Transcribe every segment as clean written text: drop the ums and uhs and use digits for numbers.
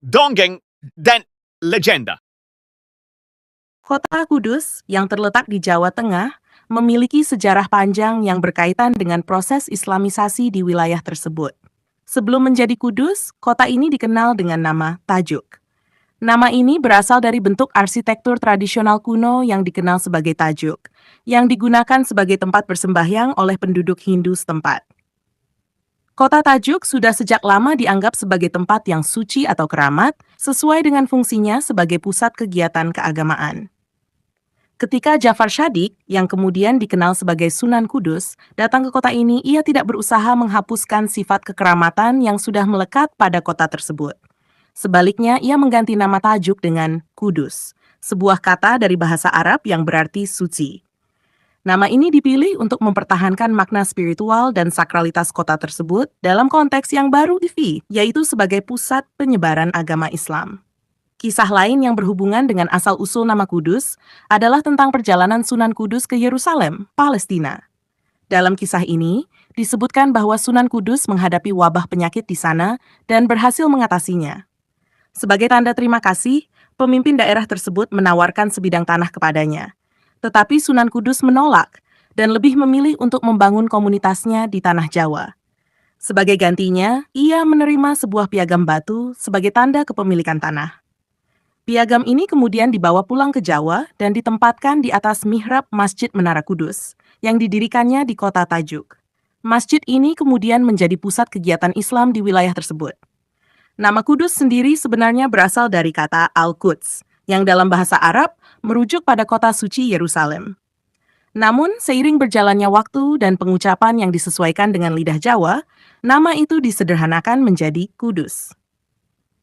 dongeng, dan legenda. Kota Kudus yang terletak di Jawa Tengah memiliki sejarah panjang yang berkaitan dengan proses Islamisasi di wilayah tersebut. Sebelum menjadi Kudus, kota ini dikenal dengan nama Tajuk. Nama ini berasal dari bentuk arsitektur tradisional kuno yang dikenal sebagai tajuk, yang digunakan sebagai tempat bersembahyang oleh penduduk Hindu setempat. Kota Tajuk sudah sejak lama dianggap sebagai tempat yang suci atau keramat, sesuai dengan fungsinya sebagai pusat kegiatan keagamaan. Ketika Jafar Shadiq, yang kemudian dikenal sebagai Sunan Kudus, datang ke kota ini, ia tidak berusaha menghapuskan sifat kekeramatan yang sudah melekat pada kota tersebut. Sebaliknya, ia mengganti nama Tajuk dengan Kudus, sebuah kata dari bahasa Arab yang berarti suci. Nama ini dipilih untuk mempertahankan makna spiritual dan sakralitas kota tersebut dalam konteks yang baru yaitu sebagai pusat penyebaran agama Islam. Kisah lain yang berhubungan dengan asal-usul nama Kudus adalah tentang perjalanan Sunan Kudus ke Yerusalem, Palestina. Dalam kisah ini, disebutkan bahwa Sunan Kudus menghadapi wabah penyakit di sana dan berhasil mengatasinya. Sebagai tanda terima kasih, pemimpin daerah tersebut menawarkan sebidang tanah kepadanya. Tetapi Sunan Kudus menolak dan lebih memilih untuk membangun komunitasnya di tanah Jawa. Sebagai gantinya, ia menerima sebuah piagam batu sebagai tanda kepemilikan tanah. Piagam ini kemudian dibawa pulang ke Jawa dan ditempatkan di atas mihrab Masjid Menara Kudus, yang didirikannya di kota Tajuk. Masjid ini kemudian menjadi pusat kegiatan Islam di wilayah tersebut. Nama Kudus sendiri sebenarnya berasal dari kata Al-Quds, yang dalam bahasa Arab merujuk pada kota suci Yerusalem. Namun, seiring berjalannya waktu dan pengucapan yang disesuaikan dengan lidah Jawa, nama itu disederhanakan menjadi Kudus.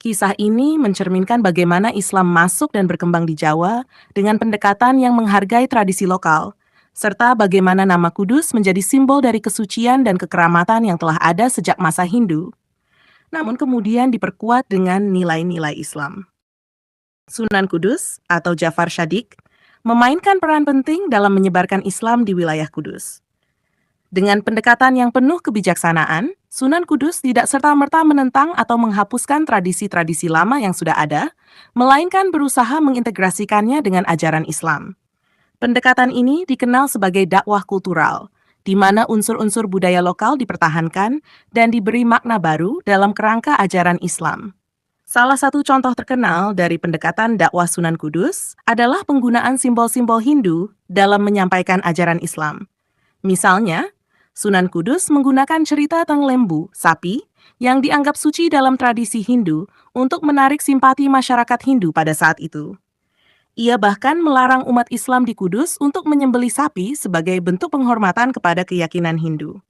Kisah ini mencerminkan bagaimana Islam masuk dan berkembang di Jawa dengan pendekatan yang menghargai tradisi lokal, serta bagaimana nama Kudus menjadi simbol dari kesucian dan kekeramatan yang telah ada sejak masa Hindu, namun kemudian diperkuat dengan nilai-nilai Islam. Sunan Kudus atau Jafar Shadiq memainkan peran penting dalam menyebarkan Islam di wilayah Kudus. Dengan pendekatan yang penuh kebijaksanaan, Sunan Kudus tidak serta-merta menentang atau menghapuskan tradisi-tradisi lama yang sudah ada, melainkan berusaha mengintegrasikannya dengan ajaran Islam. Pendekatan ini dikenal sebagai dakwah kultural, di mana unsur-unsur budaya lokal dipertahankan dan diberi makna baru dalam kerangka ajaran Islam. Salah satu contoh terkenal dari pendekatan dakwah Sunan Kudus adalah penggunaan simbol-simbol Hindu dalam menyampaikan ajaran Islam. Misalnya, Sunan Kudus menggunakan cerita tentang lembu, sapi, yang dianggap suci dalam tradisi Hindu untuk menarik simpati masyarakat Hindu pada saat itu. Ia bahkan melarang umat Islam di Kudus untuk menyembelih sapi sebagai bentuk penghormatan kepada keyakinan Hindu.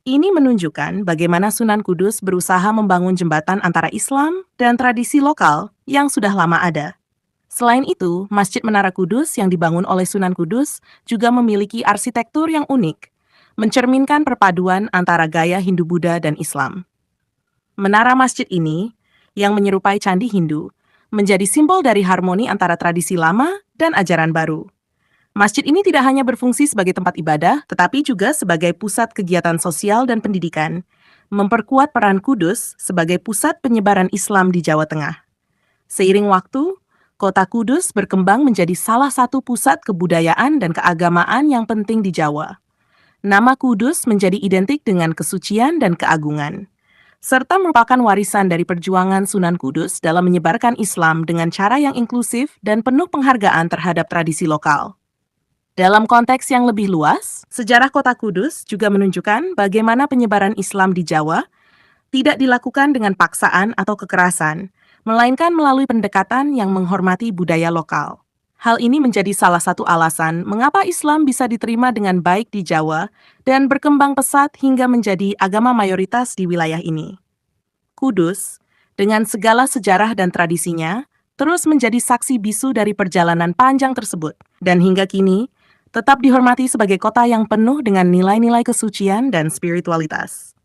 Ini menunjukkan bagaimana Sunan Kudus berusaha membangun jembatan antara Islam dan tradisi lokal yang sudah lama ada. Selain itu, Masjid Menara Kudus yang dibangun oleh Sunan Kudus juga memiliki arsitektur yang unik, mencerminkan perpaduan antara gaya Hindu-Buddha dan Islam. Menara masjid ini, yang menyerupai candi Hindu, menjadi simbol dari harmoni antara tradisi lama dan ajaran baru. Masjid ini tidak hanya berfungsi sebagai tempat ibadah, tetapi juga sebagai pusat kegiatan sosial dan pendidikan, memperkuat peran Kudus sebagai pusat penyebaran Islam di Jawa Tengah. Seiring waktu, kota Kudus berkembang menjadi salah satu pusat kebudayaan dan keagamaan yang penting di Jawa. Nama Kudus menjadi identik dengan kesucian dan keagungan, serta merupakan warisan dari perjuangan Sunan Kudus dalam menyebarkan Islam dengan cara yang inklusif dan penuh penghargaan terhadap tradisi lokal. Dalam konteks yang lebih luas, sejarah kota Kudus juga menunjukkan bagaimana penyebaran Islam di Jawa tidak dilakukan dengan paksaan atau kekerasan, melainkan melalui pendekatan yang menghormati budaya lokal. Hal ini menjadi salah satu alasan mengapa Islam bisa diterima dengan baik di Jawa dan berkembang pesat hingga menjadi agama mayoritas di wilayah ini. Kudus, dengan segala sejarah dan tradisinya, terus menjadi saksi bisu dari perjalanan panjang tersebut, dan hingga kini tetap dihormati sebagai kota yang penuh dengan nilai-nilai kesucian dan spiritualitas.